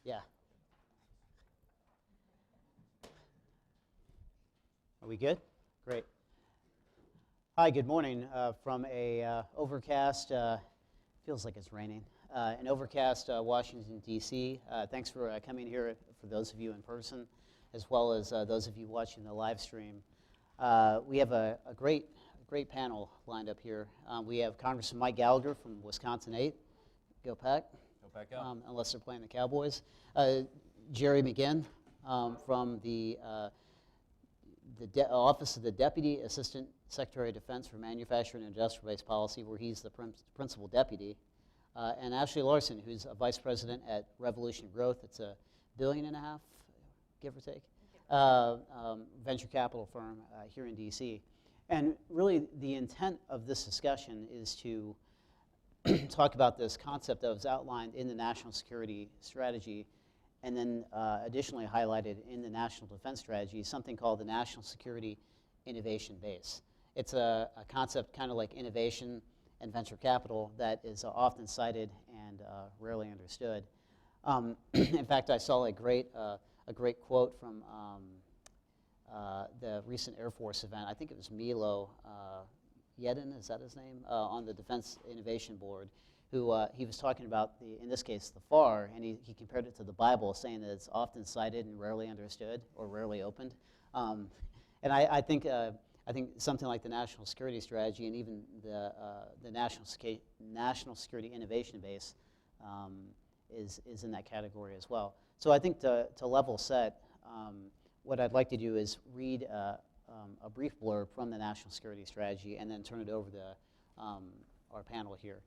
Yeah. Are we good? Great. Hi, good morning from a overcast, feels like it's raining, an overcast Washington, D.C. Thanks for coming here, for those of you in person, as well as those of you watching the live stream. We have a great panel lined up here. We have Congressman Mike Gallagher from Wisconsin 8. Go Pack. Go Pack out. Unless they're playing the Cowboys. Jerry McGinn from the Office of the Deputy Assistant Secretary of Defense for Manufacturing and Industrial-Based Policy, where he's the principal deputy. And Ashley Larson, who's a vice president at Revolution Growth. It's $1.5 billion, give or take, venture capital firm here in D.C. And really, the intent of this discussion is to talk about this concept that was outlined in the National Security Strategy, and then additionally highlighted in the National Defense Strategy, something called the National Security Innovation Base. It's a concept kind of like innovation and venture capital that is often cited and rarely understood. In fact, I saw a great quote from the recent Air Force event. I think it was Milo Yedin, is that his name, on the Defense Innovation Board, who he was talking about, in this case, the FAR, and he compared it to the Bible, saying that it's often cited and rarely understood or rarely opened. And I think something like the National Security Strategy and even the National Security Innovation Base is in that category as well. So I think to level set, what I'd like to do is read a brief blurb from the National Security Strategy and then turn it over to our panel here.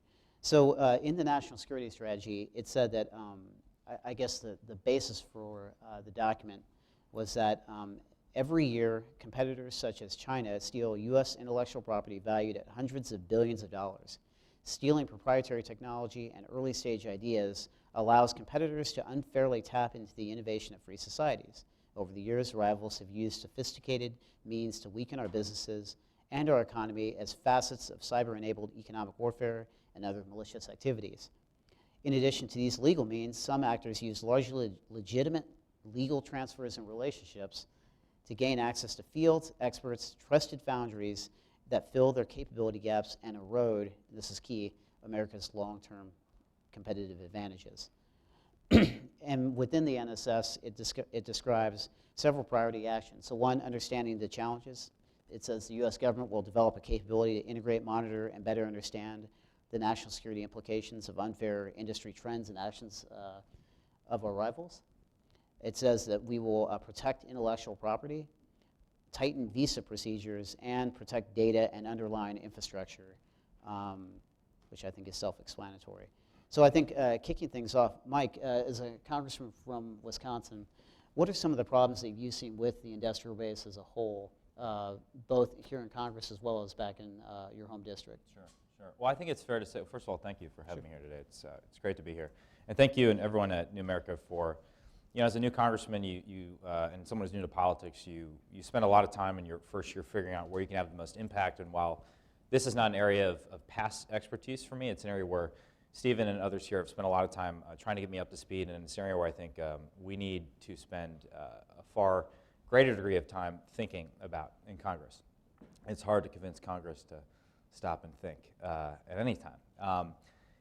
So in the National Security Strategy, it said that, I guess the basis for the document was that every year, competitors such as China steal U.S. intellectual property valued at hundreds of billions of dollars. Stealing proprietary technology and early-stage ideas allows competitors to unfairly tap into the innovation of free societies. Over the years, rivals have used sophisticated means to weaken our businesses and our economy as facets of cyber-enabled economic warfare and other malicious activities. In addition to these legal means, some actors use largely legitimate legal transfers and relationships to gain access to fields, experts, trusted foundries that fill their capability gaps and erode, this is key, America's long-term competitive advantages. And within the NSS, it describes several priority actions. So one, understanding the challenges. It says the U.S. government will develop a capability to integrate, monitor, and better understand the national security implications of unfair industry trends and actions of our rivals. It says that we will protect intellectual property, tighten visa procedures, and protect data and underlying infrastructure, which I think is self-explanatory. So I think kicking things off, Mike, as a congressman from Wisconsin, what are some of the problems that you've seen with the industrial base as a whole, both here in Congress as well as back in your home district? Sure. Well, I think it's fair to say, first of all, thank you for having me here today. It's great to be here. And thank you and everyone at New America for, as a new congressman, and someone who's new to politics, you spend a lot of time in your first year figuring out where you can have the most impact. And while this is not an area of past expertise for me, it's an area where Stephen and others here have spent a lot of time trying to get me up to speed, and it's an area where I think we need to spend a far greater degree of time thinking about in Congress. It's hard to convince Congress to stop and think at any time.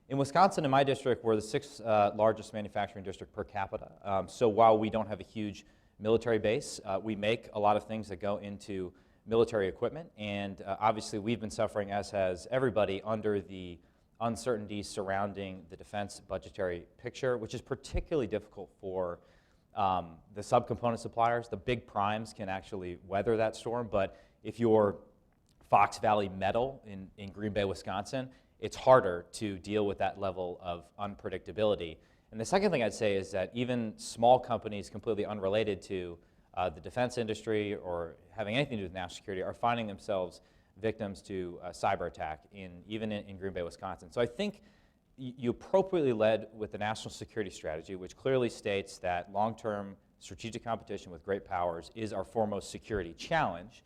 In Wisconsin, in my district, we're the 6th largest manufacturing district per capita. So while we don't have a huge military base, we make a lot of things that go into military equipment, and obviously we've been suffering, as has everybody, under the uncertainty surrounding the defense budgetary picture, which is particularly difficult for the subcomponent suppliers. The big primes can actually weather that storm, but if you're Fox Valley Metal in Green Bay, Wisconsin, it's harder to deal with that level of unpredictability. And the second thing I'd say is that even small companies completely unrelated to the defense industry or having anything to do with national security are finding themselves victims to cyber attack even in Green Bay, Wisconsin. So I think you appropriately led with the National Security Strategy, which clearly states that long-term strategic competition with great powers is our foremost security challenge.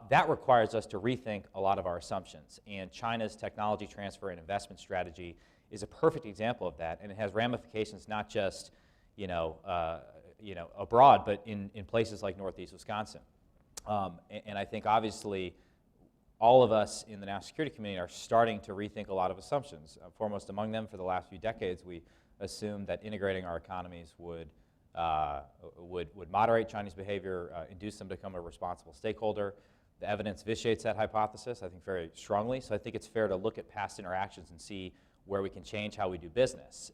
That requires us to rethink a lot of our assumptions, and China's technology transfer and investment strategy is a perfect example of that, and it has ramifications not just abroad, but in places like Northeast Wisconsin. And I think obviously all of us in the national security community are starting to rethink a lot of assumptions. Foremost among them, for the last few decades, we assumed that integrating our economies would moderate Chinese behavior, induce them to become a responsible stakeholder. The evidence vitiates that hypothesis, I think, very strongly. So I think it's fair to look at past interactions and see where we can change how we do business.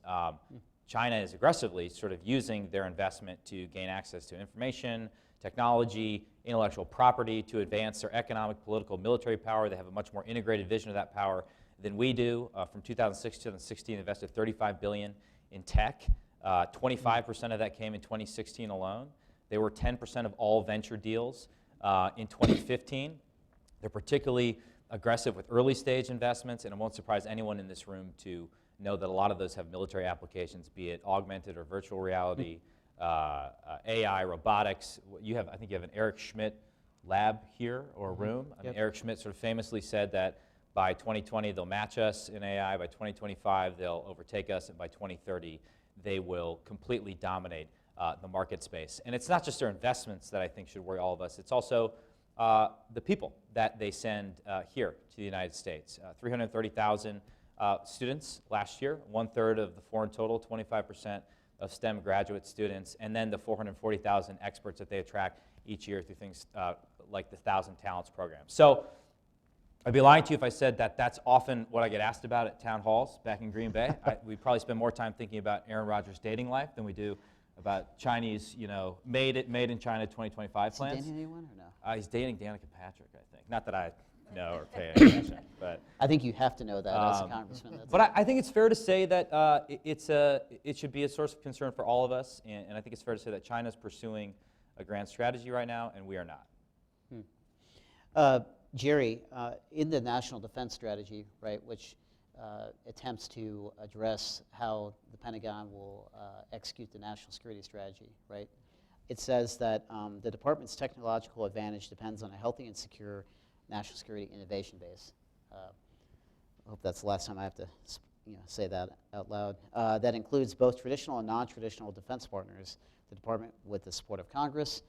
China is aggressively sort of using their investment to gain access to information, technology, intellectual property, to advance their economic, political, military power. They have a much more integrated vision of that power than we do. From 2006 to 2016, invested $35 billion in tech. 25% of that came in 2016 alone. They were 10% of all venture deals in 2015. They're particularly aggressive with early stage investments, and it won't surprise anyone in this room to know that a lot of those have military applications, be it augmented or virtual reality, AI, robotics. I think you have an Eric Schmidt lab here, or room. I mean, Eric Schmidt sort of famously said that by 2020 they'll match us in AI, by 2025 they'll overtake us, and by 2030 they will completely dominate the market space. And it's not just their investments that I think should worry all of us, it's also the people that they send here to the United States. 330,000 students last year, 1/3 of the foreign total, 25% of STEM graduate students, and then the 440,000 experts that they attract each year through things like the 1,000 Talents program. So I'd be lying to you if I said that that's often what I get asked about at town halls back in Green Bay. We probably spend more time thinking about Aaron Rodgers' dating life than we do about Chinese, made in China 2025 plans. Is he dating anyone or no? He's dating Danica Patrick, I think. Not that I know or pay attention, but I think you have to know that as a congressman. But I think it's fair to say that it should be a source of concern for all of us, and I think it's fair to say that China's pursuing a grand strategy right now, and we are not. Jerry, in the National Defense Strategy, right, which attempts to address how the Pentagon will execute the national security strategy, right, it says that the department's technological advantage depends on a healthy and secure national security innovation base. I hope that's the last time I have to say that out loud. That includes both traditional and non-traditional defense partners. The department, with the support of Congress,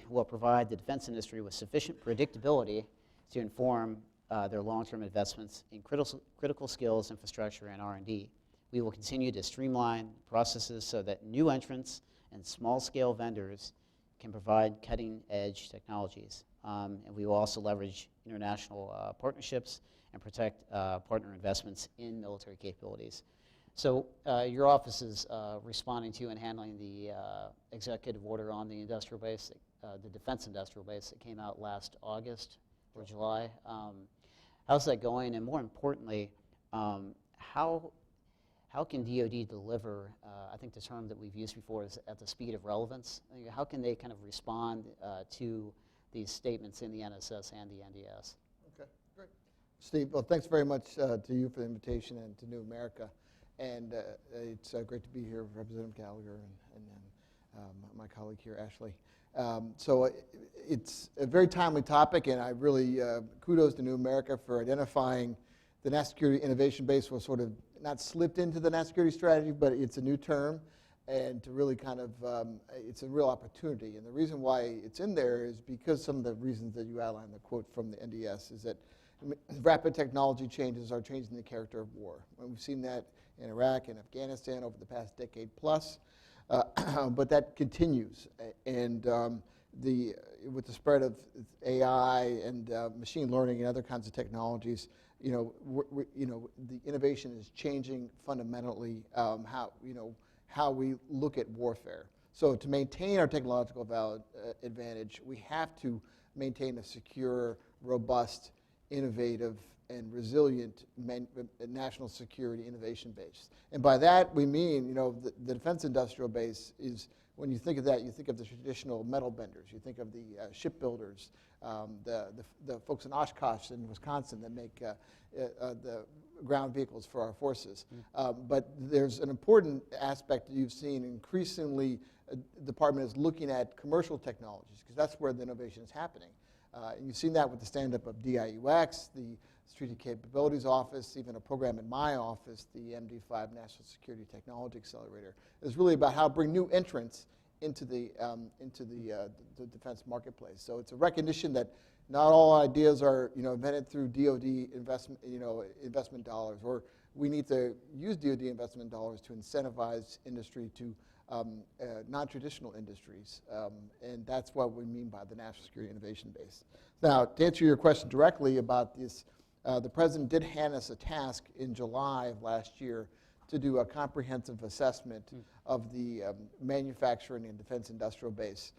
will provide the defense industry with sufficient predictability to inform their long-term investments in critical skills, infrastructure, and R&D. We will continue to streamline processes so that new entrants and small-scale vendors can provide cutting-edge technologies. And we will also leverage international partnerships and protect partner investments in military capabilities. So your office is responding to and handling the executive order on the industrial base, the defense industrial base that came out last August or July. How's that going? And more importantly, how can DoD deliver, I think the term that we've used before is at the speed of relevance. How can they kind of respond to these statements in the NSS and the NDS? Okay, great. Steve, well, thanks very much to you for the invitation and to New America. And it's great to be here with Representative Gallagher and my colleague here, Ashley. So it's a very timely topic, and I really kudos to New America for identifying the national security innovation base was sort of not slipped into the national security strategy, but it's a new term, and to really kind of, it's a real opportunity. And the reason why it's in there is because some of the reasons that you outlined, the quote from the NDS, is that rapid technology changes are changing the character of war. And we've seen that in Iraq and Afghanistan over the past decade plus, but that continues. And with the spread of AI and machine learning and other kinds of technologies, the innovation is changing fundamentally how we look at warfare. So to maintain our technological advantage, we have to maintain a secure, robust, innovative, and resilient national security innovation base. And by that, we mean, the defense industrial base is, when you think of that, you think of the traditional metal benders, you think of the shipbuilders, the folks in Oshkosh in Wisconsin that make the ground vehicles for our forces. But there's an important aspect that you've seen increasingly, the department is looking at commercial technologies, because that's where the innovation is happening. And you've seen that with the stand-up of DIUX, Strategic Capabilities Office, even a program in my office, the MD5 National Security Technology Accelerator, is really about how to bring new entrants into the defense marketplace. So it's a recognition that not all ideas are invented through DoD investment dollars, or we need to use DoD investment dollars to incentivize industry to non-traditional industries, and that's what we mean by the National Security Innovation Base. Now, to answer your question directly about this, the President did hand us a task in July of last year to do a comprehensive assessment of the manufacturing and defense industrial base,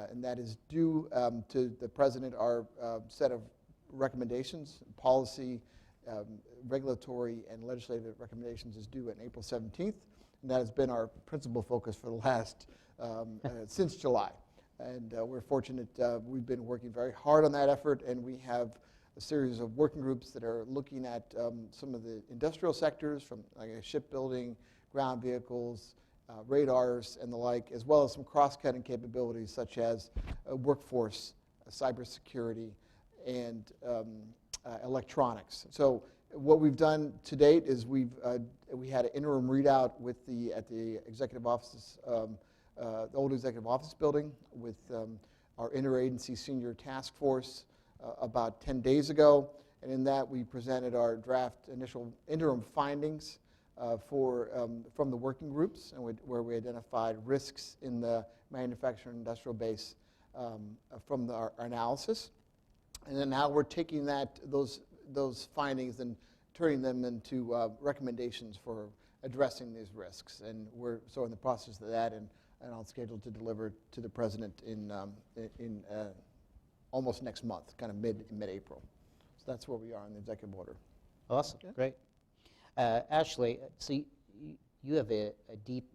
and that is due to the President. Our set of recommendations, policy, regulatory, and legislative recommendations is due on April 17th. And that has been our principal focus for the last, since July. And we're fortunate, we've been working very hard on that effort, and we have a series of working groups that are looking at some of the industrial sectors, from like shipbuilding, ground vehicles, radars, and the like, as well as some cross-cutting capabilities such as workforce, cybersecurity, and electronics. So what we've done to date is we had an interim readout at the executive office, the old executive office building, with our interagency senior task force about 10 days ago, and in that we presented our draft initial interim findings from the working groups, and where we identified risks in the manufacturing industrial base from our analysis, and then now we're taking those findings and turning them into recommendations for addressing these risks. And we're so in the process of that, and on schedule to deliver to the President in almost next month, kind of mid-April. So that's where we are in the executive order. Awesome, great. Ashley, so you have a deep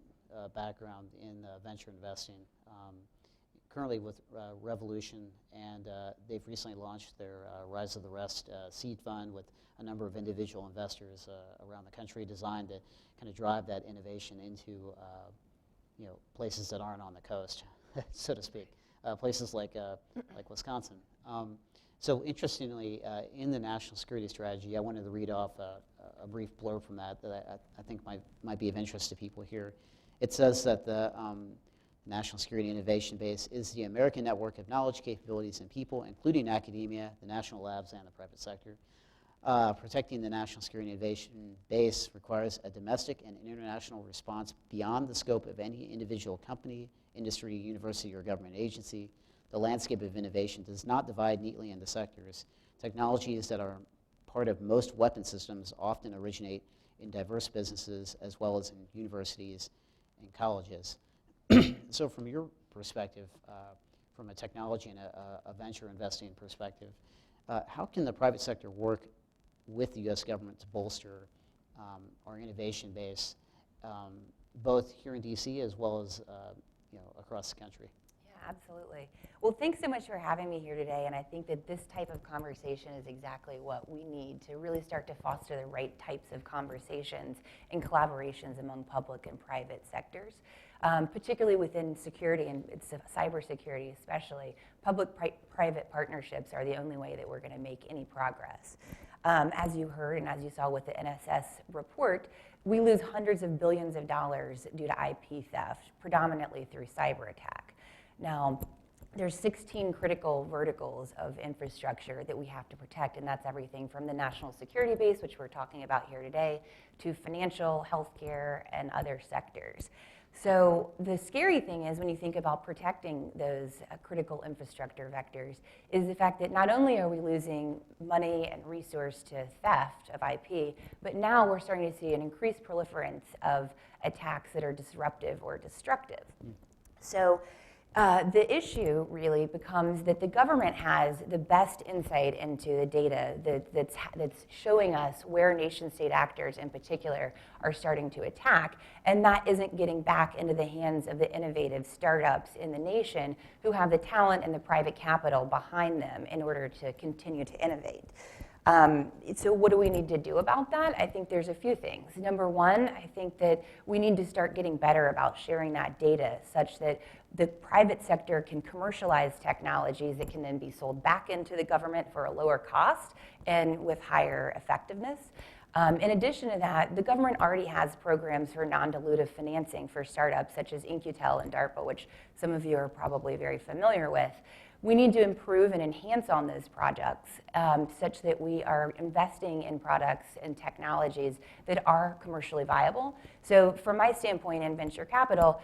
background in venture investing. Currently with Revolution, and they've recently launched their Rise of the Rest seed fund with a number of individual investors around the country, designed to kind of drive that innovation into places that aren't on the coast, so to speak, places like Wisconsin. So interestingly, in the national security strategy, I wanted to read off a brief blurb from that I think might be of interest to people here. It says that the National Security Innovation Base is the American network of knowledge, capabilities, and people, including academia, the national labs, and the private sector. Protecting the National Security Innovation Base requires a domestic and international response beyond the scope of any individual company, industry, university, or government agency. The landscape of innovation does not divide neatly into sectors. Technologies that are part of most weapon systems often originate in diverse businesses as well as in universities and colleges. So from your perspective, from a technology and a venture investing perspective, how can the private sector work with the U.S. government to bolster our innovation base, both here in D.C. as well as across the country? Yeah, absolutely. Well, thanks so much for having me here today, and I think that this type of conversation is exactly what we need to really start to foster the right types of conversations and collaborations among public and private sectors. Particularly within security, and it's cybersecurity especially, public-private partnerships are the only way that we're going to make any progress. As you heard and as you saw with the NSS report, we lose hundreds of billions of dollars due to IP theft, predominantly through cyber attack. Now, there's 16 critical verticals of infrastructure that we have to protect, and that's everything from the national security base, which we're talking about here today, to financial, healthcare, and other sectors. So the scary thing is when you think about protecting those critical infrastructure vectors is the fact that not only are we losing money and resource to theft of IP, but now we're starting to see an increased proliferance of attacks that are disruptive or destructive. So the issue really becomes that the government has the best insight into the data that's showing us where nation-state actors in particular are starting to attack, and that isn't getting back into the hands of the innovative startups in the nation who have the talent and the private capital behind them in order to continue to innovate. So what do we need to do about that? I think there's a few things. Number one, I think that we need to start getting better about sharing that data such that the private sector can commercialize technologies that can then be sold back into the government for a lower cost and with higher effectiveness. In addition to that, the government already has programs for non-dilutive financing for startups such as In-Q-Tel and DARPA, which some of you are probably very familiar with. We need to improve and enhance on those projects such that we are investing in products and technologies that are commercially viable. So from my standpoint in venture capital,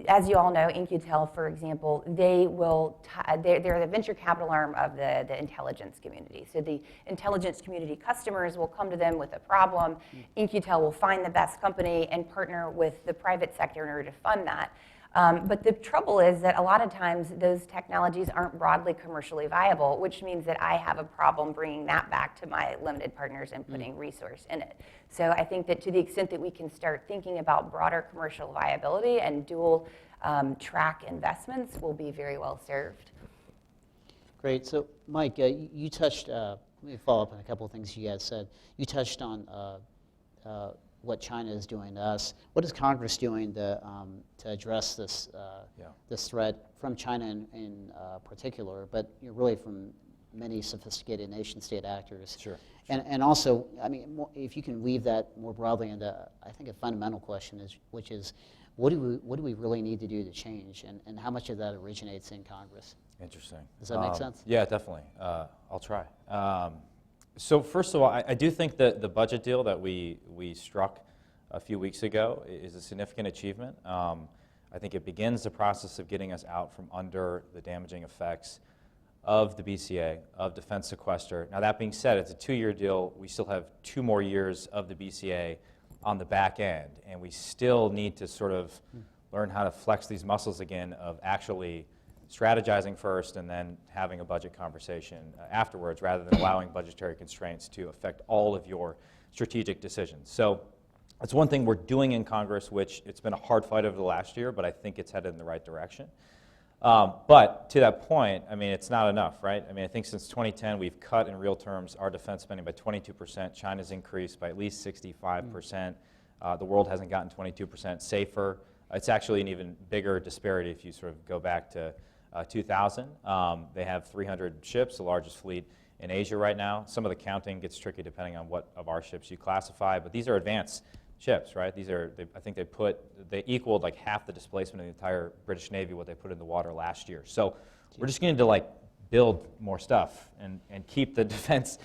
as you all know, In-Q-Tel, for example, they're the venture capital arm of the intelligence community. So the intelligence community customers will come to them with a problem. In-Q-Tel will find the best company and partner with the private sector in order to fund that. But the trouble is that a lot of times those technologies aren't broadly commercially viable, which means that I have a problem bringing that back to my limited partners and putting resource in it. So I think that to the extent that we can start thinking about broader commercial viability and dual track investments, we'll be very well served. Great. So, Mike, you touched, let me follow up on a couple of things you guys said. You touched on what China is doing to us. What is Congress doing to address this this threat from China in particular, but really from many sophisticated nation-state actors? Sure. And also, I mean, if you can weave that more broadly into, I think, a fundamental question which is, what do we really need to do to change, and how much of that originates in Congress? Interesting. Does that make sense? Yeah, definitely. I'll try. So first of all, I do think that the budget deal that we struck a few weeks ago is a significant achievement. I think it begins the process of getting us out from under the damaging effects of the BCA, of defense sequester. Now that being said, it's a 2-year deal. We still have 2 more years of the BCA on the back end, and we still need to sort of learn how to flex these muscles again of actually strategizing first and then having a budget conversation afterwards, rather than allowing budgetary constraints to affect all of your strategic decisions. So that's one thing we're doing in Congress, which it's been a hard fight over the last year, but I think it's headed in the right direction. But to that point, I mean, it's not enough, right? I mean, I think since 2010, we've cut in real terms our defense spending by 22%. China's increased by at least 65%. The world hasn't gotten 22% safer. It's actually an even bigger disparity if you sort of go back to 2000. They have 300 ships, the largest fleet in Asia right now. Some of the counting gets tricky depending on what of our ships you classify, but these are advanced ships, right? These are, I think they equaled like half the displacement of the entire British Navy, what they put in the water last year. So we're just going to like build more stuff and keep the defense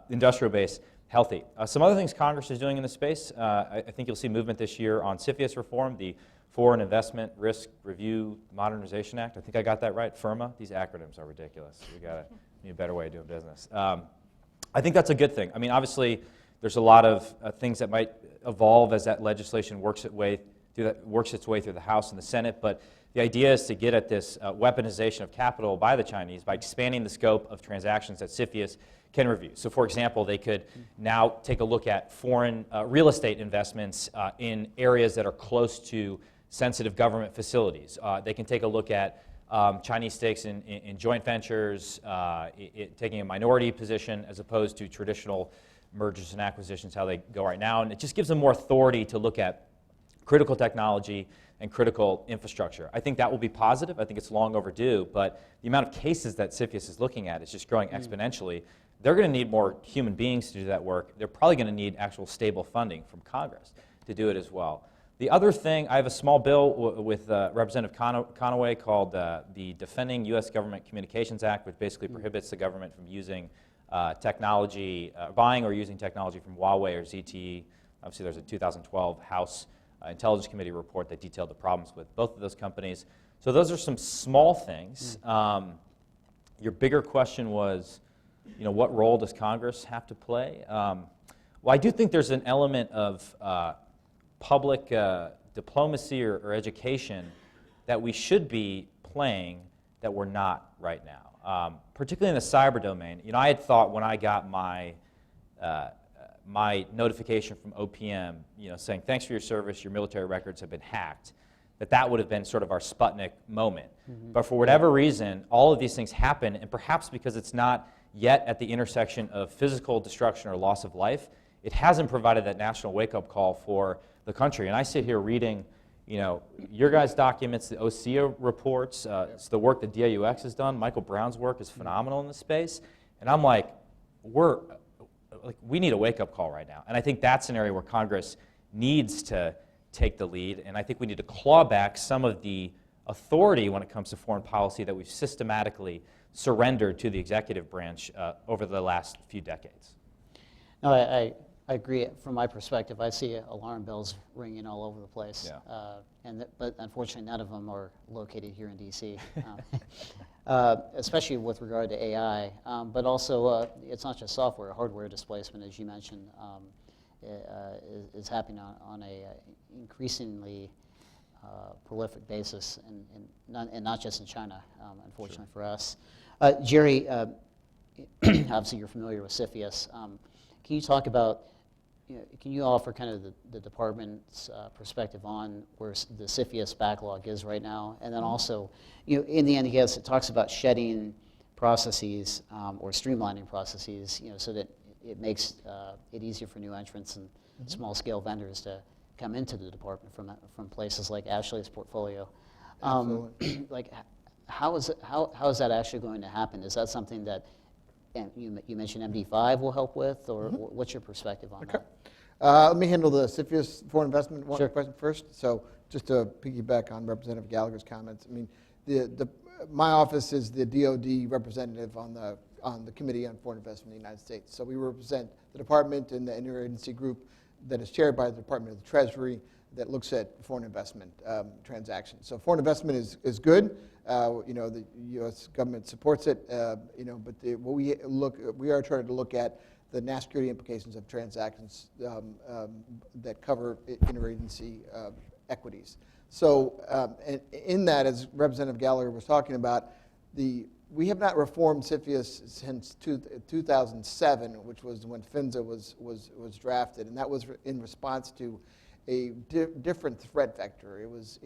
industrial base healthy. Some other things Congress is doing in this space, I think you'll see movement this year on CFIUS reform, the Foreign Investment Risk Review Modernization Act. I think I got that right, FIRMA. These acronyms are ridiculous. We need a better way of doing business. I think that's a good thing. I mean, obviously, there's a lot of things that might evolve as that legislation works its way through the House and the Senate, but the idea is to get at this weaponization of capital by the Chinese by expanding the scope of transactions that CFIUS can review. So for example, they could now take a look at foreign real estate investments in areas that are close to sensitive government facilities. They can take a look at Chinese stakes in joint ventures, taking a minority position as opposed to traditional mergers and acquisitions, how they go right now. And it just gives them more authority to look at critical technology and critical infrastructure. I think that will be positive. I think it's long overdue, but the amount of cases that CFIUS is looking at is just growing exponentially. They're going to need more human beings to do that work. They're probably going to need actual stable funding from Congress to do it as well. The other thing, I have a small bill with Representative Conaway called the Defending U.S. Government Communications Act, which basically prohibits the government from using technology, buying or using technology from Huawei or ZTE. Obviously, there's a 2012 House Intelligence Committee report that detailed the problems with both of those companies. So those are some small things. Your bigger question was, what role does Congress have to play? Well, I do think there's an element of public diplomacy or education that we should be playing that we're not right now, particularly in the cyber domain. I had thought when I got my my notification from OPM, saying thanks for your service, your military records have been hacked, that would have been sort of our Sputnik moment. But for whatever reason, all of these things happen, and perhaps because it's not yet at the intersection of physical destruction or loss of life, it hasn't provided that national wake-up call for the country. And I sit here reading, your guys' documents, the OSEA reports, it's the work that DIUX has done. Michael Brown's work is phenomenal in this space. And I'm like, we need a wake-up call right now. And I think that's an area where Congress needs to take the lead. And I think we need to claw back some of the authority when it comes to foreign policy that we've systematically surrendered to the executive branch over the last few decades. No, I agree. From my perspective, I see alarm bells ringing all over the place. Yeah. But unfortunately, none of them are located here in D.C., especially with regard to AI. But also, it's not just software. Hardware displacement, as you mentioned, is happening on a increasingly prolific basis, and not just in China, unfortunately for us. Jerry, obviously you're familiar with CFIUS. Can you talk about, can you offer kind of the department's perspective on where the CFIUS backlog is right now? And then also, in the end, yes, it talks about shedding processes or streamlining processes, so that it makes it easier for new entrants and small-scale vendors to come into the department from places like Ashley's portfolio. Like, how is that actually going to happen? Is that something that you mentioned MD5 will help with, or what's your perspective on that? Let me handle the CFIUS foreign investment question first. So just to piggyback on Representative Gallagher's comments, I mean, my office is the DoD representative on the Committee on Foreign Investment in the United States. So we represent the department and the interagency group that is chaired by the Department of the Treasury that looks at foreign investment transactions. So foreign investment is good. The U.S. government supports it. But we are trying to look at the national security implications of transactions that cover interagency equities. So in that, as Representative Gallagher was talking about, we have not reformed CFIUS since 2007, which was when FINZA was drafted, and that was in response to a different threat vector. It was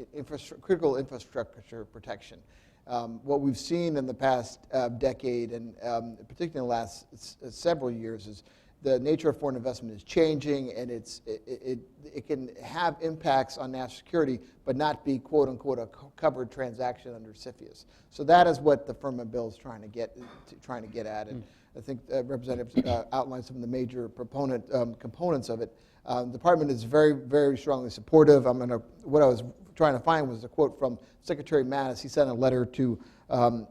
critical infrastructure protection. What we've seen in the past decade, and particularly in the last several years, is the nature of foreign investment is changing, and it can have impacts on national security, but not be quote unquote a covered transaction under CFIUS. So that is what the FIRMA bill is trying to get at, and I think Representative outlined some of the major components of it. The department is very, very strongly supportive. What I was trying to find was a quote from Secretary Mattis. He sent a letter to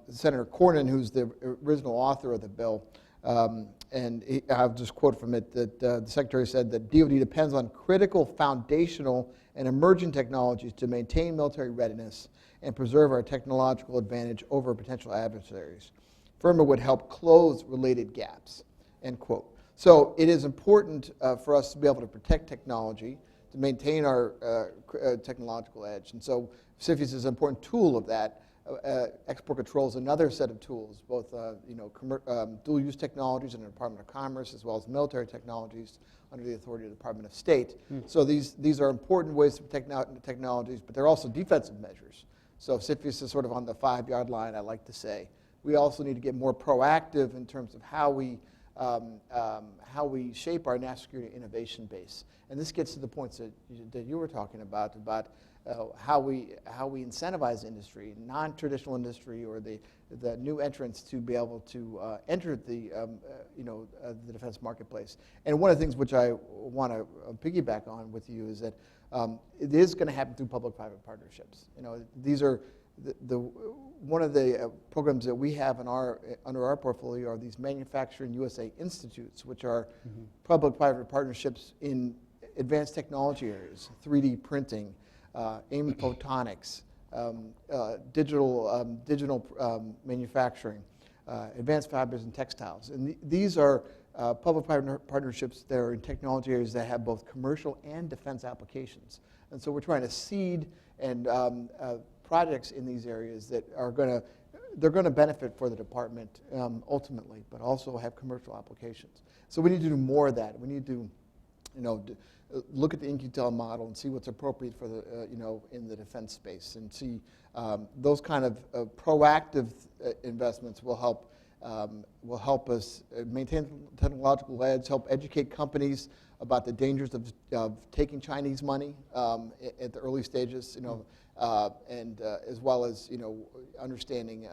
Senator Cornyn, who's the original author of the bill. And I'll just quote from it that the Secretary said that DoD depends on critical, foundational, and emerging technologies to maintain military readiness and preserve our technological advantage over potential adversaries. FIRMA would help close related gaps, end quote. So it is important for us to be able to protect technology, to maintain our technological edge. And so CFIUS is an important tool of that. Export control is another set of tools, both dual-use technologies in the Department of Commerce, as well as military technologies under the authority of the Department of State. So these are important ways to protect technologies, but they're also defensive measures. So CFIUS is sort of on the 5-yard line, I like to say. We also need to get more proactive in terms of how we shape our national security innovation base. And this gets to the points that you were talking about how we incentivize industry, non-traditional industry, or the new entrants to be able to enter the defense marketplace. And one of the things which I want to piggyback on with you is that it is going to happen through public-private partnerships. These are one of the programs that we have under our portfolio are these Manufacturing USA Institutes, which are public-private partnerships in advanced technology areas, 3D printing, AIM photonics, digital manufacturing, advanced fibers and textiles. And these are public-private partnerships that are in technology areas that have both commercial and defense applications. And so we're trying to seed and projects in these areas that are they're going to benefit for the department ultimately, but also have commercial applications. So we need to do more of that. We need to, look at the InQtel model and see what's appropriate for the, in the defense space, and see those kind of proactive investments will help will help us maintain technological edge, help educate companies about the dangers of taking Chinese money at the early stages, and as well as understanding,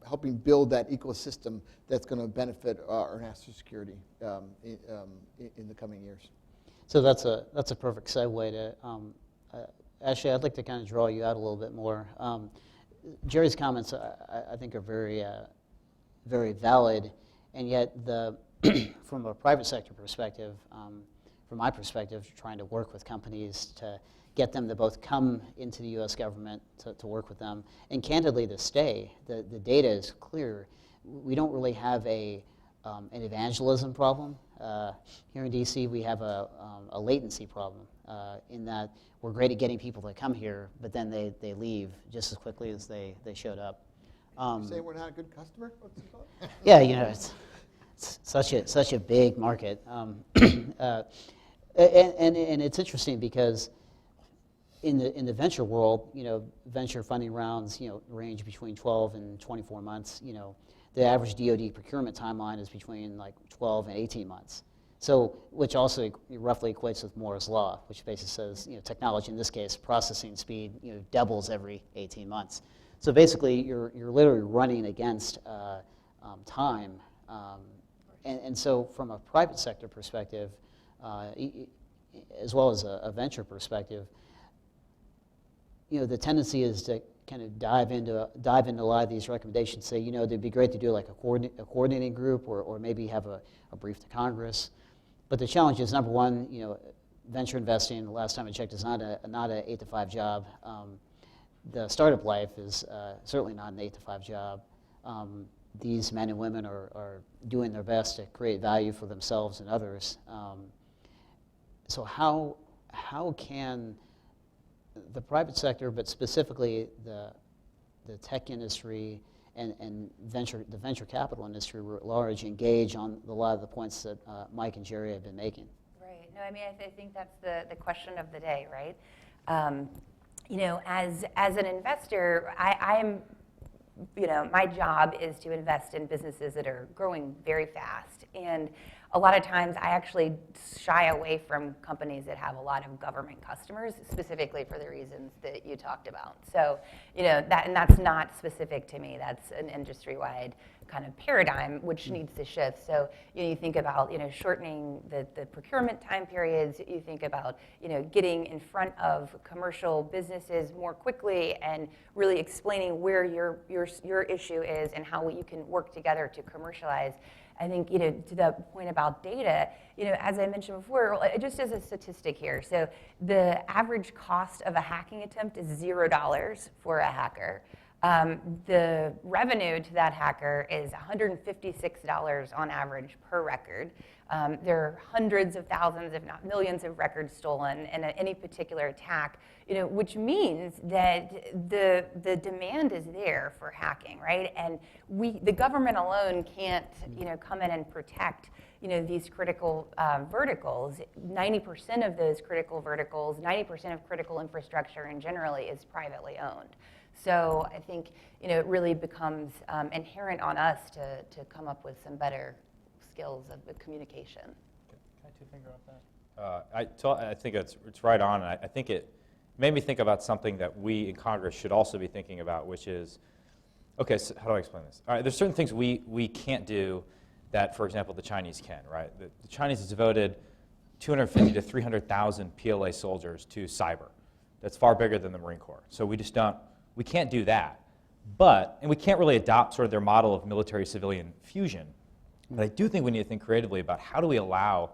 helping build that ecosystem that's going to benefit our national security in the coming years. So that's a perfect segue to Ashley. I'd like to kind of draw you out a little bit more. Jerry's comments I think are very very valid, and yet from a private sector perspective, from my perspective, trying to work with companies to get them to both come into the U.S. government to work with them, and candidly to stay. The data is clear. We don't really have an evangelism problem. Here in D.C., we have a latency problem in that we're great at getting people to come here, but then they leave just as quickly as they showed up. You say we're not a good customer? What's it called? Yeah, it's such a big market, and it's interesting because in the venture world, venture funding rounds, range between 12 and 24 months. The average DoD procurement timeline is between like 12 and 18 months. So, which also roughly equates with Moore's law, which basically says, technology, in this case, processing speed, doubles every 18 months. So basically, you're literally running against time, and so from a private sector perspective, as well as a venture perspective, the tendency is to kind of dive into a lot of these recommendations. Say, it'd be great to do like a coordinating group, or maybe have a brief to Congress. But the challenge is, number one, venture investing. The last time I checked, is not a 8 to 5 job. The startup life is certainly not an 8 to 5 job. These men and women are doing their best to create value for themselves and others. So how can the private sector, but specifically the tech industry and the venture capital industry at large, engage on a lot of the points that Mike and Jerry have been making? Right. No, I mean, I think that's the question of the day, right? As an investor, I'm my job is to invest in businesses that are growing very fast. And a lot of times I actually shy away from companies that have a lot of government customers, specifically for the reasons that you talked about. So, that's not specific to me. That's an industry-wide kind of paradigm which needs to shift. So, you think about, shortening the procurement time periods. You think about, getting in front of commercial businesses more quickly and really explaining where your issue is and how you can work together to commercialize. I think, to the point about data, as I mentioned before, just as a statistic here, so the average cost of a hacking attempt is $0 for a hacker. The revenue to that hacker is $156 on average per record. There are hundreds of thousands, if not millions, of records stolen in any particular attack, which means that the demand is there for hacking, right? And the government alone can't, come in and protect, these critical verticals. 90% of those critical verticals, 90% of critical infrastructure in generally is privately owned. So I think, it really becomes inherent on us to come up with some better skills of communication. Can I two-finger off that? I think it's right on, and I think it made me think about something that we in Congress should also be thinking about, which is, okay, so how do I explain this? All right, there's certain things we can't do that, for example, the Chinese can, right? The Chinese has devoted 250 to 300,000 PLA soldiers to cyber. That's far bigger than the Marine Corps. So we can't do that. And we can't really adopt sort of their model of military-civilian fusion. But I do think we need to think creatively about how do we allow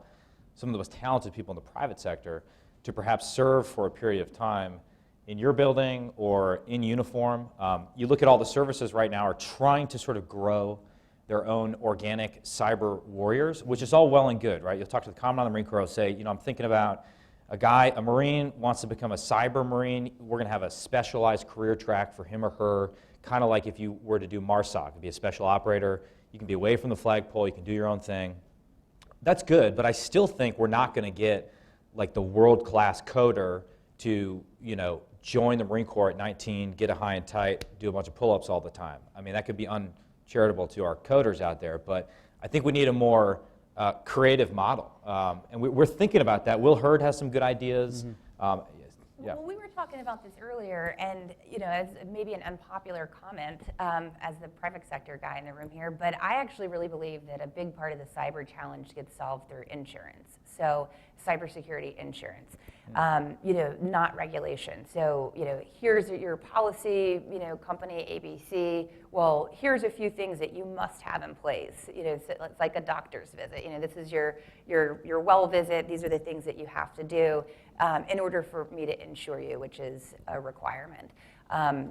some of the most talented people in the private sector to perhaps serve for a period of time in your building or in uniform. You look at all the services right now are trying to sort of grow their own organic cyber warriors, which is all well and good, right? You'll talk to the Commandant of the Marine Corps, say, I'm thinking about a Marine wants to become a cyber Marine. We're going to have a specialized career track for him or her, kind of like if you were to do MARSOC, to be a special operator. You can be away from the flagpole, you can do your own thing. That's good, but I still think we're not going to get like the world-class coder to, join the Marine Corps at 19, get a high and tight, do a bunch of pull-ups all the time. I mean, that could be charitable to our coders out there, but I think we need a more creative model. And we're thinking about that. Will Hurd has some good ideas. Yeah. Well, we were talking about this earlier, and as maybe an unpopular comment as the private sector guy in the room here, but I actually really believe that a big part of the cyber challenge gets solved through insurance. So cybersecurity insurance, not regulation. So here's your policy, company ABC. Well, here's a few things that you must have in place. So it's like a doctor's visit. This is your well visit. These are the things that you have to do in order for me to insure you, which is a requirement.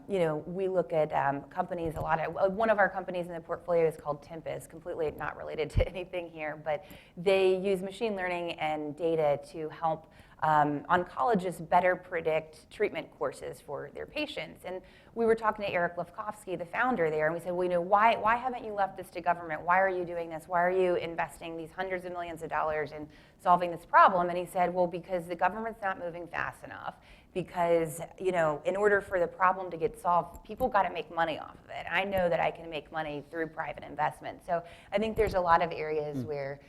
We look at companies a lot. One of our companies in the portfolio is called Tempest, completely not related to anything here, but they use machine learning and data to help oncologists better predict treatment courses for their patients. And we were talking to Eric Lefkofsky, the founder there, and we said, well, why haven't you left this to government? Why are you doing this? Why are you investing these hundreds of millions of dollars in solving this problem? And he said, well, because the government's not moving fast enough. Because in order for the problem to get solved, people got to make money off of it. I know that I can make money through private investment. So I think there's a lot of areas where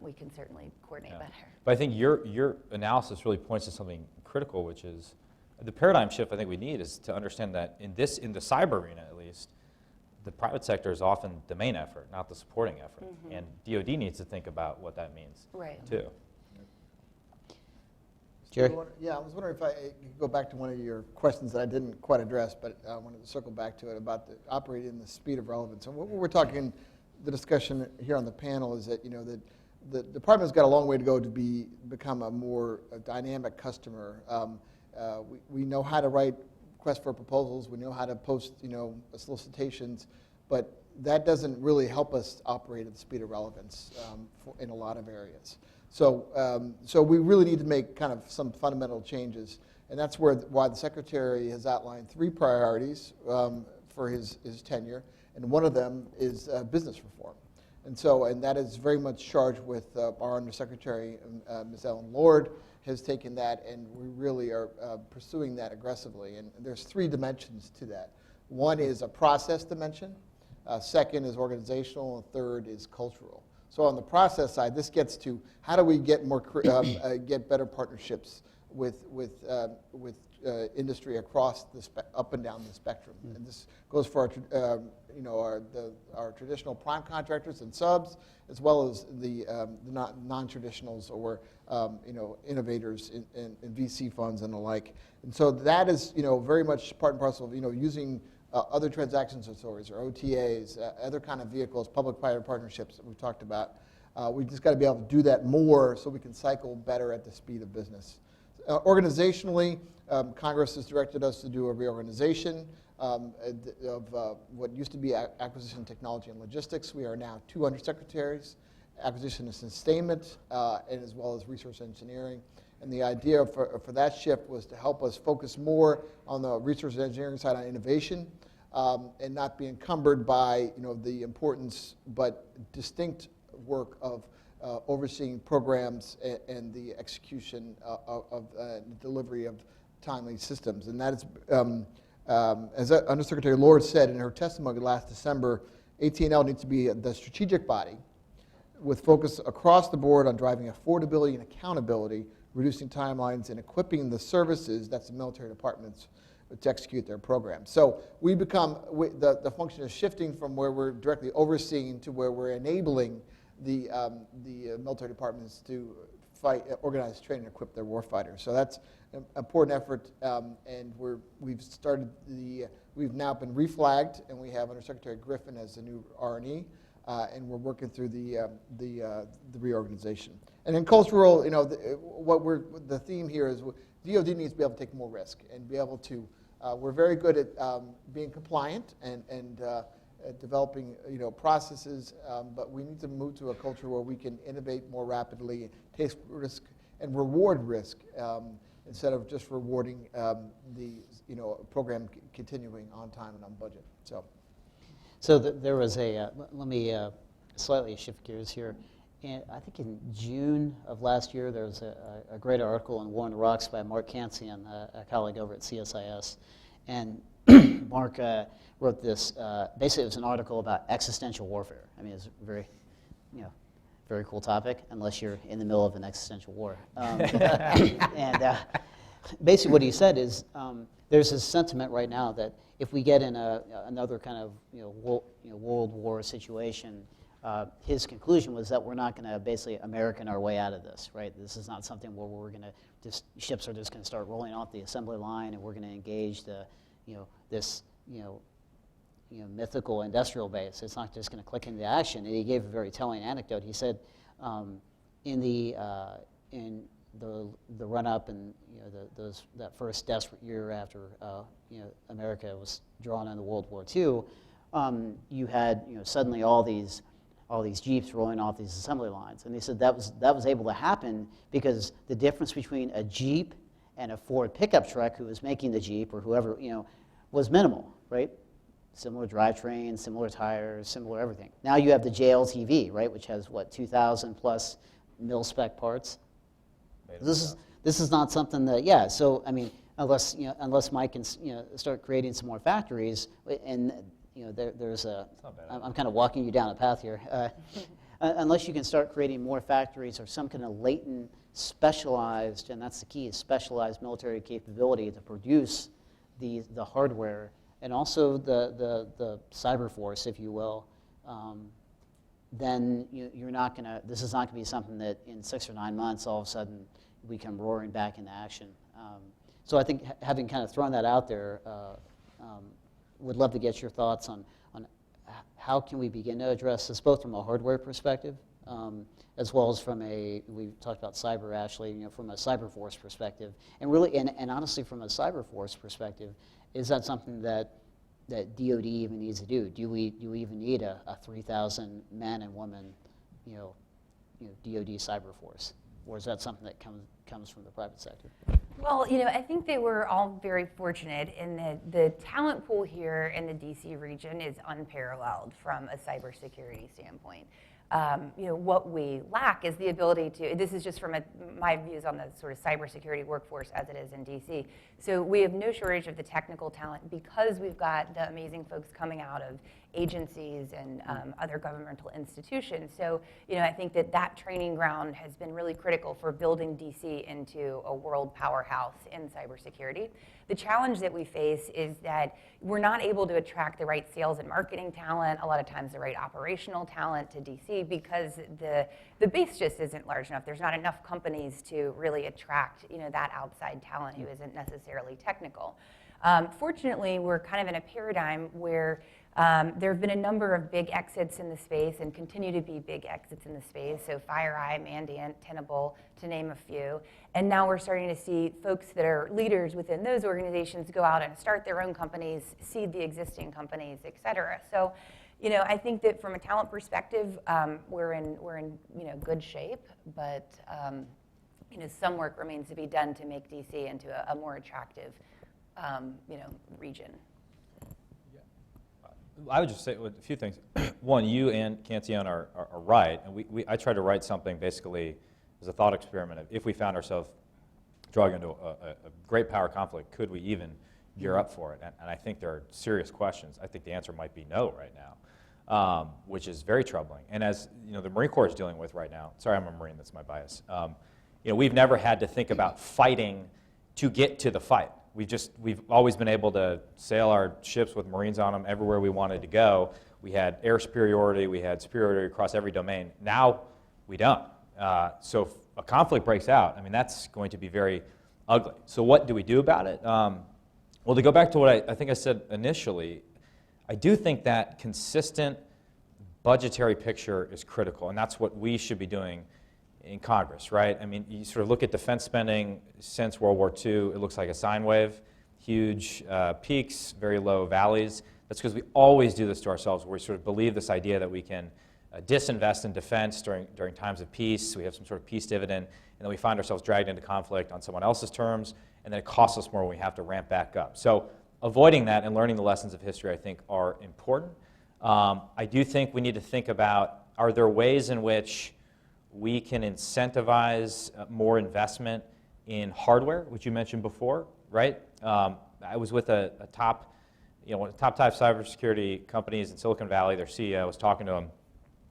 we can certainly coordinate better. But I think your analysis really points to something critical, which is the paradigm shift I think we need is to understand that in the cyber arena at least, the private sector is often the main effort, not the supporting effort. And DoD needs to think about what that means too. Jerry? Yeah, I was wondering if I could go back to one of your questions that I didn't quite address, but I wanted to circle back to it about operating in the speed of relevance. And what we're talking, the discussion here on the panel is that the department's got a long way to go to become a more dynamic customer. We know how to write requests for proposals. We know how to post solicitations, but that doesn't really help us operate at the speed of relevance in a lot of areas. So we really need to make kind of some fundamental changes, and that's why the Secretary has outlined 3 priorities for his tenure, and one of them is business reform. And that is very much charged with our Undersecretary, Ms. Ellen Lord, has taken that, and we really are pursuing that aggressively. And there's 3 dimensions to that. One is a process dimension, second is organizational, and third is cultural. So on the process side, this gets to how do we get more get better partnerships with industry across up and down the spectrum. And this goes for our traditional prime contractors and subs, as well as the non-traditionals or innovators in VC funds and the like. And so that is very much part and parcel of using other transactions authorities or OTAs, other kind of vehicles, public-private partnerships that we've talked about. We just got to be able to do that more so we can cycle better at the speed of business. Organizationally, Congress has directed us to do a reorganization of what used to be acquisition, technology, and logistics. We are now 2 undersecretaries, acquisition and sustainment, and as well as resource engineering. And the idea for that shift was to help us focus more on the research and engineering side on innovation, and not be encumbered by the importance but distinct work of overseeing programs and the execution of delivery of timely systems. And that is, as Undersecretary Lord said in her testimony last December, AT&L needs to be the strategic body with focus across the board on driving affordability and accountability, reducing timelines, and equipping the services, that's the military departments, to execute their programs. So we become, the function is shifting from where we're directly overseeing to where we're enabling the military departments to organize, train, and equip their warfighters. So that's an important effort, and we've now been reflagged, and we have Undersecretary Griffin as the new R&E, and we're working through the reorganization. And in cultural, the theme here is DoD needs to be able to take more risk and be able to. We're very good at being compliant and developing processes, but we need to move to a culture where we can innovate more rapidly, take risk, and reward risk instead of just rewarding the program continuing on time and on budget. So there was let me slightly shift gears here. And I think in June of last year, there was a great article in War on the Rocks by Mark Cancian, a colleague over at CSIS. And Mark wrote this, basically it was an article about existential warfare. I mean, it's a very, very cool topic, unless you're in the middle of an existential war. And basically what he said is, there's this sentiment right now that if we get in another kind of World War situation, his conclusion was that we're not going to basically American our way out of this, right? This is not something where we're going to ships are just going to start rolling off the assembly line, and we're going to engage the this mythical industrial base. It's not just going to click into action. And he gave a very telling anecdote. He said, in the run up and that first desperate year after America was drawn into World War II, you had suddenly all these Jeeps rolling off these assembly lines, and they said that was able to happen because the difference between a Jeep and a Ford pickup truck who was making the Jeep or whoever was minimal, right? Similar drivetrain, similar tires, similar everything. Now you have the JLTV, right, which has what 2,000 plus mil-spec parts. This is not something that So I mean, unless Mike can start creating some more factories, and there's a I'm kind of walking you down a path here. Unless you can start creating more factories or some kind of latent, specialized, and that's the key, is specialized military capability to produce the hardware and also the cyber force, if you will, then you're not going to, this is not going to be something that in 6 or 9 months all of a sudden we come roaring back into action. So I think having kind of thrown that out there, would love to get your thoughts on how can we begin to address this, both from a hardware perspective, as well as from we talked about cyber, Ashley, from a cyber force perspective, and really, and honestly, from a cyber force perspective, is that something that DoD even needs to do? Do we even need a 3,000 man and woman, DoD cyber force, or is that something that comes from the private sector? Well, I think that we're all very fortunate in that the talent pool here in the DC region is unparalleled from a cybersecurity standpoint. What we lack is the ability to, this is just from my views on the sort of cybersecurity workforce as it is in DC. So we have no shortage of the technical talent because we've got the amazing folks coming out of agencies and other governmental institutions. So, I think that training ground has been really critical for building DC into a world powerhouse in cybersecurity. The challenge that we face is that we're not able to attract the right sales and marketing talent, a lot of times the right operational talent to DC because the base just isn't large enough. There's not enough companies to really attract, that outside talent who isn't necessarily technical. Fortunately, we're kind of in a paradigm where there have been a number of big exits in the space and continue to be big exits in the space, so FireEye, Mandiant, Tenable, to name a few. And now we're starting to see folks that are leaders within those organizations go out and start their own companies, seed the existing companies, et cetera. So, I think that from a talent perspective, we're in good shape, but some work remains to be done to make DC into a more attractive region. I would just say a few things. One, you and Cantion are right, and I tried to write something basically as a thought experiment of if we found ourselves dragged into a great power conflict, could we even gear up for it? And I think there are serious questions. I think the answer might be no right now, which is very troubling. And as the Marine Corps is dealing with right now, sorry, I'm a Marine, that's my bias. We've never had to think about fighting to get to the fight. We've always been able to sail our ships with Marines on them everywhere we wanted to go. We had air superiority, we had superiority across every domain. Now we don't. So if a conflict breaks out, that's going to be very ugly. So what do we do about it? Well, to go back to what I think I said initially, I do think that consistent budgetary picture is critical, and that's what we should be doing in Congress, right? You sort of look at defense spending since World War II, it looks like a sine wave, huge peaks, very low valleys. That's because we always do this to ourselves, where we sort of believe this idea that we can disinvest in defense during times of peace. We have some sort of peace dividend, and then we find ourselves dragged into conflict on someone else's terms, and then it costs us more when we have to ramp back up. So avoiding that and learning the lessons of history, I think, are important. I do think we need to think about, are there ways in which we can incentivize more investment in hardware, which you mentioned before, right? I was with a top, one of the top cybersecurity companies in Silicon Valley. Their CEO, was talking to him,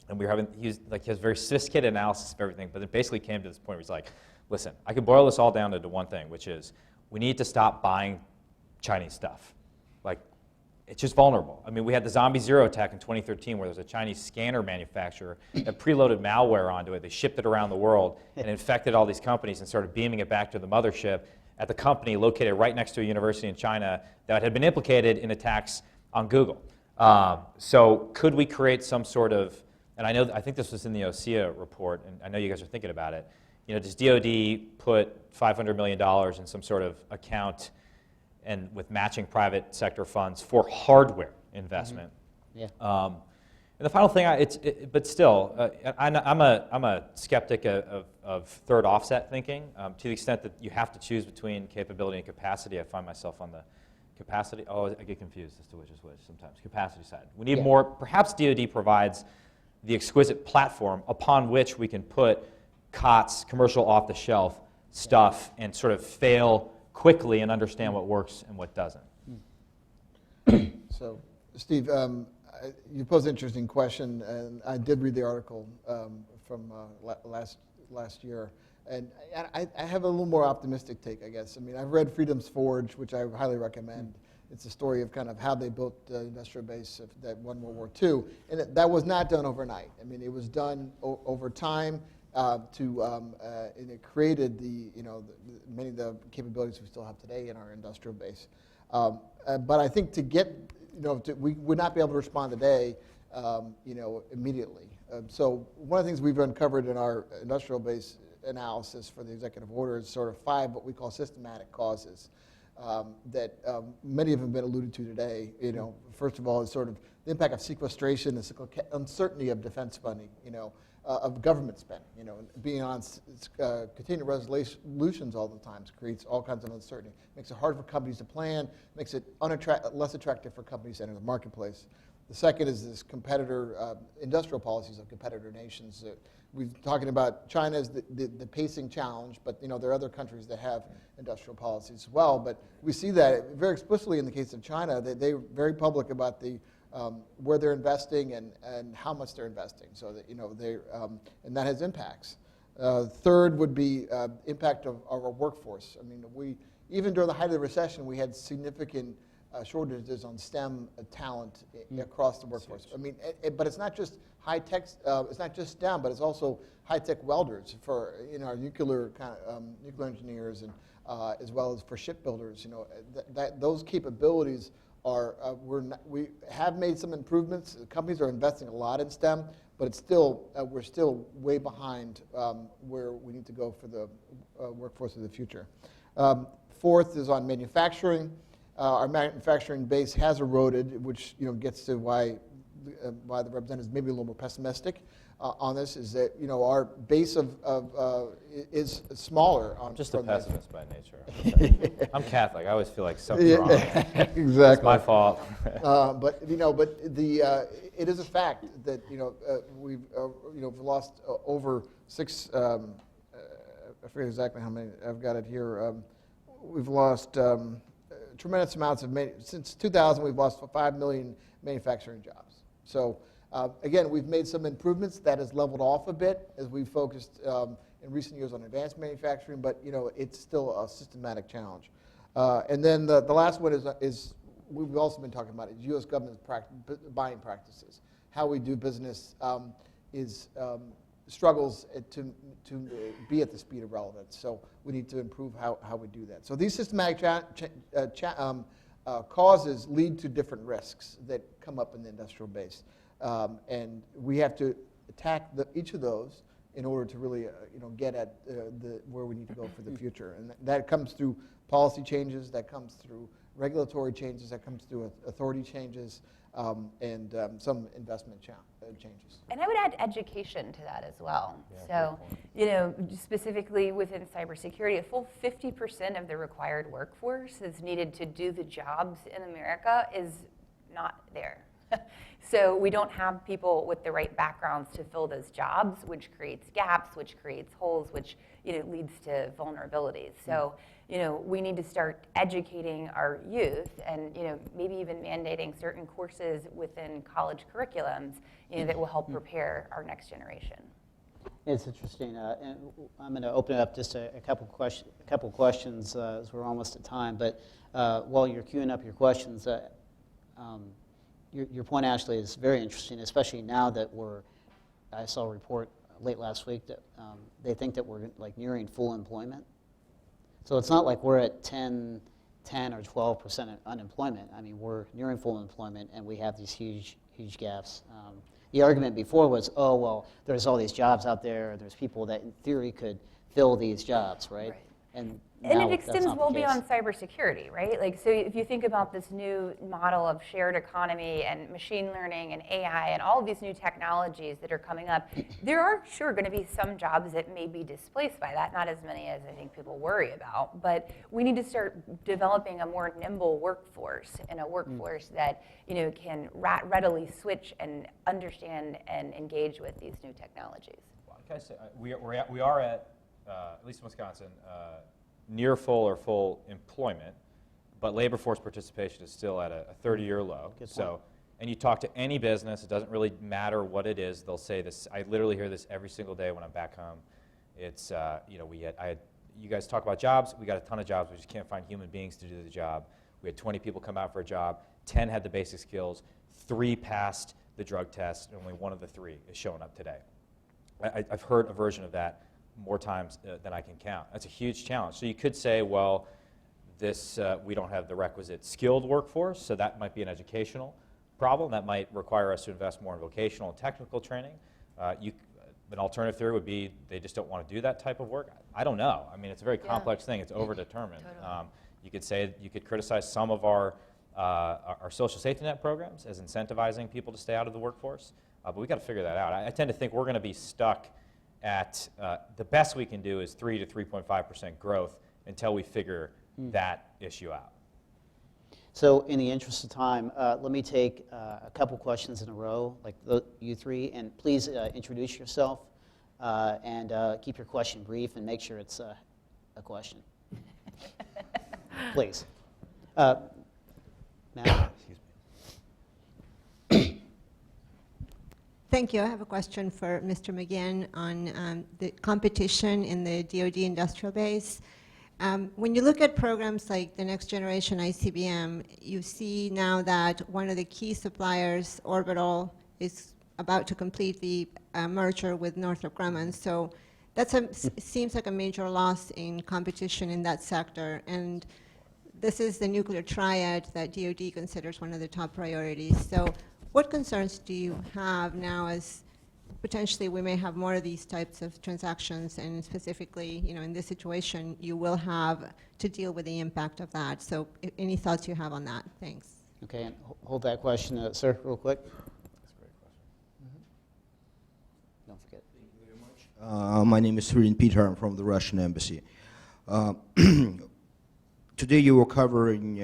and we were having, he has very sophisticated analysis of everything, but it basically came to this point where he's like, listen, I could boil this all down into one thing, which is we need to stop buying Chinese stuff. Like, it's just vulnerable. I mean, we had the Zombie Zero attack in 2013 where there was a Chinese scanner manufacturer that preloaded malware onto it. They shipped it around the world and infected all these companies and started beaming it back to the mothership at the company located right next to a university in China that had been implicated in attacks on Google. So could we create some sort of, and I think this was in the OSEA report, and I know you guys are thinking about it, does DoD put $500 million in some sort of account and with matching private sector funds for hardware investment? Yeah. And the final thing, but still, I'm a skeptic of third offset thinking. To the extent that you have to choose between capability and capacity, I find myself on the capacity. Oh, I get confused as to which is which sometimes. Capacity side. We need more. Perhaps DoD provides the exquisite platform upon which we can put COTS, commercial off-the-shelf stuff, and sort of fail quickly and understand what works and what doesn't. So, Steve, you posed an interesting question, and I did read the article from last year, and I have a little more optimistic take, I guess. I mean, I've read Freedom's Forge, which I highly recommend. It's a story of kind of how they built the industrial base that won World War II, and that was not done overnight. I mean, it was done over time. And it created many of the capabilities we still have today in our industrial base. But I think to get, we would not be able to respond today, immediately. So one of the things we've uncovered in our industrial base analysis for the executive order is sort of 5 what we call systematic causes that many of them have been alluded to today. First of all, is sort of the impact of sequestration, the uncertainty of defense funding, of government spending, being on continuing resolutions all the time creates all kinds of uncertainty. Makes it hard for companies to plan, makes it less attractive for companies to enter the marketplace. The second is this industrial policies of competitor nations. We've talking about China as the pacing challenge, but there are other countries that have industrial policies as well. But we see that very explicitly in the case of China. They're very public about where they're investing and how much they're investing, so that and that has impacts. Third would be impact of our workforce. I mean, even during the height of the recession, we had significant shortages on STEM talent across the workforce. I mean, but it's not just high tech. It's not just STEM, but it's also high tech welders for our nuclear engineers and as well as for shipbuilders. Those capabilities are we have made some improvements. Companies are investing a lot in STEM, but it's still we're still way behind where we need to go for the workforce of the future. Fourth is on manufacturing. Our manufacturing base has eroded, which gets to why the representatives may be a little more pessimistic on this. Is that our base is smaller. I'm just a pessimist by nature. I'm Catholic. I always feel like something's wrong. Exactly. It's my fault. But it is a fact that we've lost over 6. I forget exactly how many. I've got it here. We've lost tremendous amounts since 2000. We've lost 5 million manufacturing jobs. So again, we've made some improvements. That has leveled off a bit as we've focused in recent years on advanced manufacturing, but it's still a systematic challenge. And then the last one is we've also been talking about is U.S. government buying practices. How we do business struggles to be at the speed of relevance. So we need to improve how we do that. So these systematic causes lead to different risks that come up in the industrial base. And we have to attack each of those in order to really get at where we need to go for the future. And that comes through policy changes, that comes through regulatory changes, that comes through authority changes, and some investment changes. And I would add education to that as well. Yeah, so, specifically within cybersecurity, a full 50% of the required workforce that's needed to do the jobs in America is not there. So we don't have people with the right backgrounds to fill those jobs, which creates gaps, which creates holes, which leads to vulnerabilities. So we need to start educating our youth and, maybe even mandating certain courses within college curriculums, that will help prepare our next generation. It's interesting, and I'm going to open it up just a couple questions as we're almost at time. But while you're queuing up your questions, your point, Ashley, is very interesting, especially now that I saw a report late last week that they think that we're like nearing full employment. So it's not like we're at 10 or 12% unemployment. I mean, we're nearing full employment, and we have these huge gaps. The argument before was, oh, well, there's all these jobs out there. There's people that, in theory, could fill these jobs, right? And now it extends that's not well the case. beyond cybersecurity, right? Like, so if you think about this new model of shared economy and machine learning and AI and all of these new technologies that are coming up, there are sure going to be some jobs that may be displaced by that, not as many as I think people worry about. But we need to start developing a more nimble workforce, and a workforce that can readily switch and understand and engage with these new technologies. Well, can I say, we are at least in Wisconsin, near full or full employment, but labor force participation is still at a 30-year low. So, and you talk to any business, it doesn't really matter what it is, they'll say this. I literally hear this every single day when I'm back home. It's, you guys talk about jobs, we got a ton of jobs, we just can't find human beings to do the job. We had 20 people come out for a job, 10 had the basic skills, 3 passed the drug test, and only 1 of the 3 is showing up today. I've heard a version of that more times than I can count. That's a huge challenge. So you could say, well, we don't have the requisite skilled workforce, so that might be an educational problem. That might require us to invest more in vocational and technical training. An alternative theory would be they just don't want to do that type of work. I don't know. I mean, it's a very complex thing. It's overdetermined. Totally. You could criticize some of our social safety net programs as incentivizing people to stay out of the workforce, but we got to figure that out. I tend to think we're going to be stuck at the best we can do is 3 to 3.5% growth until we figure that issue out. So in the interest of time, let me take a couple questions in a row, like you 3, and please introduce yourself and keep your question brief and make sure it's a question. Please. Matt? Excuse me. Thank you. I have a question for Mr. McGinn on the competition in the DoD industrial base. When you look at programs like the Next Generation ICBM, you see now that one of the key suppliers, Orbital, is about to complete the merger with Northrop Grumman. So that seems like a major loss in competition in that sector. And this is the nuclear triad that DoD considers one of the top priorities. So what concerns do you have now as potentially we may have more of these types of transactions, and specifically, in this situation, you will have to deal with the impact of that. So any thoughts you have on that? Thanks. Okay, and hold that question, sir, real quick. That's a great question. Don't forget. Thank you very much. My name is Srin Peter. I'm from the Russian Embassy. Today you were covering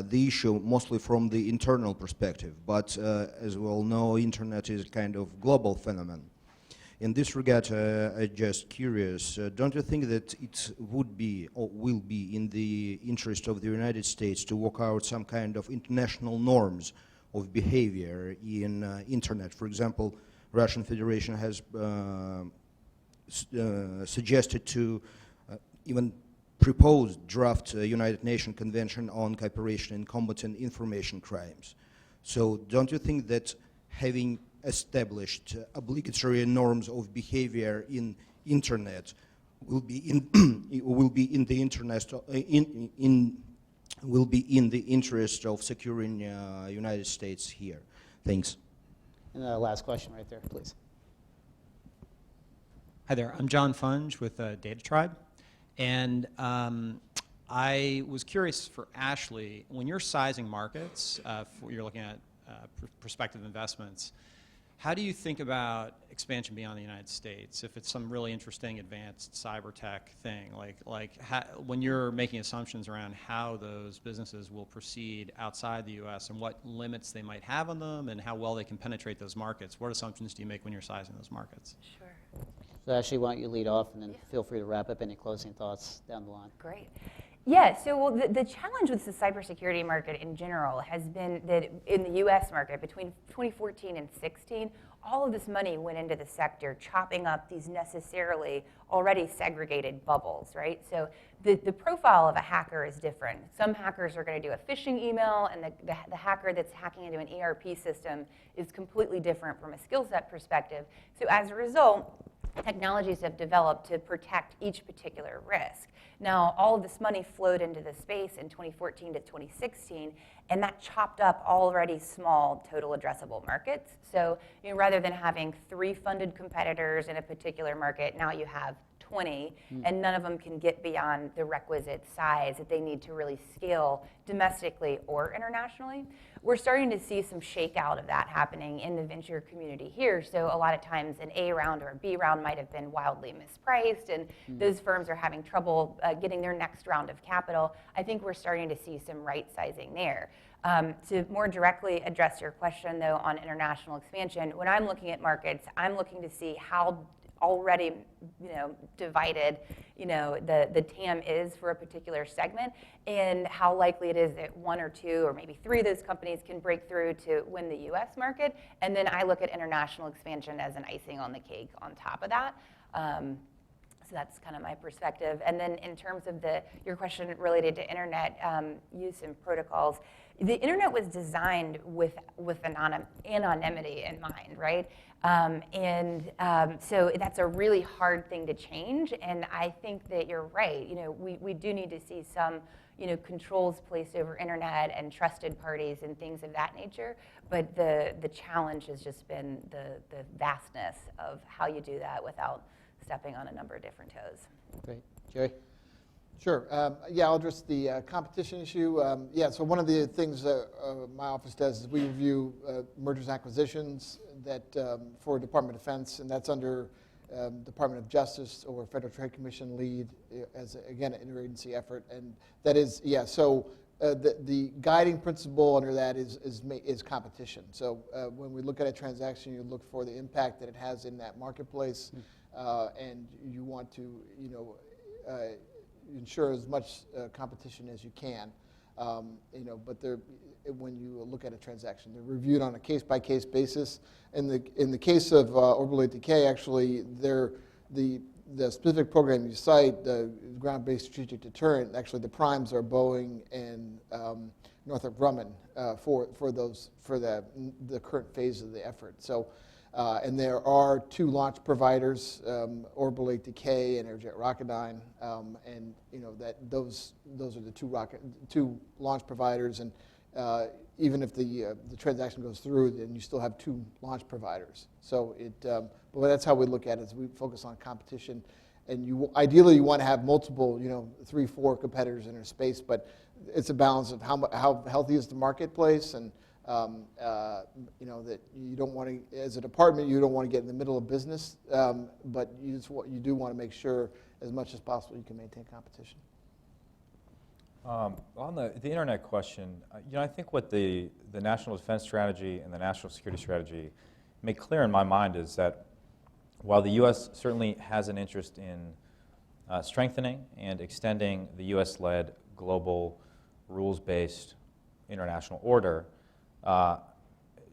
the issue mostly from the internal perspective, but as we all know, internet is a kind of global phenomenon. In this regard, I'm just curious, don't you think that it would be or will be in the interest of the United States to work out some kind of international norms of behavior in internet? For example, Russian Federation has suggested to even proposed draft United Nations Convention on Cooperation in Combating Information Crimes. So don't you think that having established obligatory norms of behavior in internet will be in the interest of securing United States here? Thanks. And the last question right there, please. Hi there, I'm John Funge with Data Tribe. And I was curious for Ashley, when you're sizing markets, you're looking at prospective investments, how do you think about expansion beyond the United States? If it's some really interesting advanced cyber tech thing, when you're making assumptions around how those businesses will proceed outside the U.S. and what limits they might have on them and how well they can penetrate those markets, what assumptions do you make when you're sizing those markets? Sure. So Ashley, why don't you lead off, and then feel free to wrap up any closing thoughts down the line. Great. Yeah, so well, the challenge with the cybersecurity market in general has been that in the US market between 2014 and 16, all of this money went into the sector, chopping up these necessarily already segregated bubbles, right? So the profile of a hacker is different. Some hackers are going to do a phishing email, and the hacker that's hacking into an ERP system is completely different from a skill set perspective. So as a result, technologies have developed to protect each particular risk. Now, all of this money flowed into the space in 2014 to 2016, and that chopped up already small total addressable markets. So rather than having 3 funded competitors in a particular market, now you have 20, and none of them can get beyond the requisite size that they need to really scale domestically or internationally. We're starting to see some shakeout of that happening in the venture community here. So a lot of times an A round or a B round might have been wildly mispriced, and those firms are having trouble getting their next round of capital. I think we're starting to see some right sizing there. To more directly address your question, though, on international expansion, when I'm looking at markets, I'm looking to see how already divided the TAM is for a particular segment, and how likely it is that 1 or 2 or maybe 3 of those companies can break through to win the US market. And then I look at international expansion as an icing on the cake on top of that. So that's kind of my perspective. And then in terms of your question related to internet use and protocols, the internet was designed with anonymity in mind, right? So that's a really hard thing to change. And I think that you're right. We do need to see some controls placed over internet and trusted parties and things of that nature. But the challenge has just been the vastness of how you do that without stepping on a number of different toes. Great. Jerry? Sure. Yeah, I'll address the competition issue. Yeah, so one of the things my office does is we review mergers and acquisitions that for Department of Defense, and that's under Department of Justice or Federal Trade Commission lead as, again, an interagency effort. And that is, yeah, so the guiding principle under that is competition. So when we look at a transaction, you look for the impact that it has in that marketplace, and you want to, ensure as much competition as you can. But when you look at a transaction, they're reviewed on a case-by-case basis. In the case of orbital decay, actually, the specific program you cite, the ground-based strategic deterrent, actually the primes are Boeing and Northrop Grumman for the current phase of the effort. So. And there are 2 launch providers, Orbital Decay and Aerojet Rocketdyne, and those are the 2 launch providers. And even if the transaction goes through, then you still have 2 launch providers. So but that's how we look at it. Is we focus on competition, and ideally you want to have multiple, 3, 4 competitors in our space. But it's a balance of how healthy is the marketplace, and that you don't want to, as a department, you don't want to get in the middle of business, but you do want to make sure as much as possible you can maintain competition. On the internet question, I think what the National Defense Strategy and the National Security Strategy make clear in my mind is that while the U.S. certainly has an interest in strengthening and extending the U.S.-led global rules-based international order,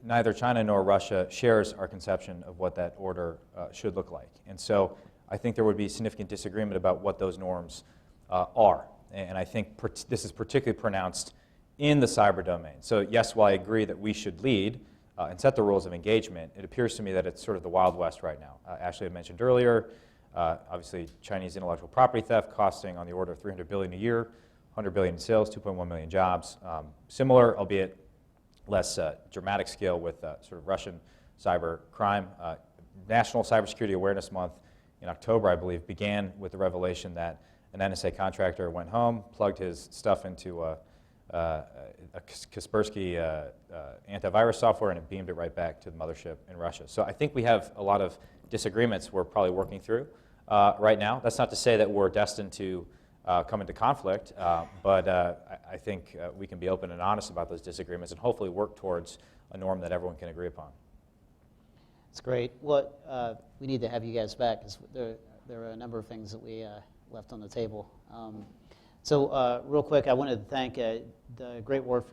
neither China nor Russia shares our conception of what that order should look like. And so I think there would be significant disagreement about what those norms are. And I think this is particularly pronounced in the cyber domain. So yes, while I agree that we should lead and set the rules of engagement, it appears to me that it's sort of the Wild West right now. Ashley had mentioned earlier, obviously Chinese intellectual property theft costing on the order of $300 billion a year, $100 billion in sales, 2.1 million jobs. Similar, albeit less dramatic scale with sort of Russian cyber crime. National Cybersecurity Awareness Month in October, I believe, began with the revelation that an NSA contractor went home, plugged his stuff into a Kaspersky antivirus software, and it beamed it right back to the mothership in Russia. So I think we have a lot of disagreements we're probably working through right now. That's not to say that we're destined to come into conflict, but I think we can be open and honest about those disagreements and hopefully work towards a norm that everyone can agree upon. That's great. We need to have you guys back, because there are a number of things that we left on the table. So real quick, I wanted to thank the great work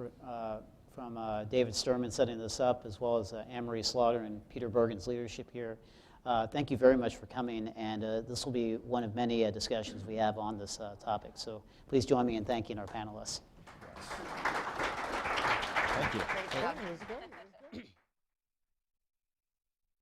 from David Sturman setting this up, as well as Anne-Marie Slaughter and Peter Bergen's leadership here. Thank you very much for coming, and this will be one of many discussions we have on this topic. So please join me in thanking our panelists. Thank you. Great job.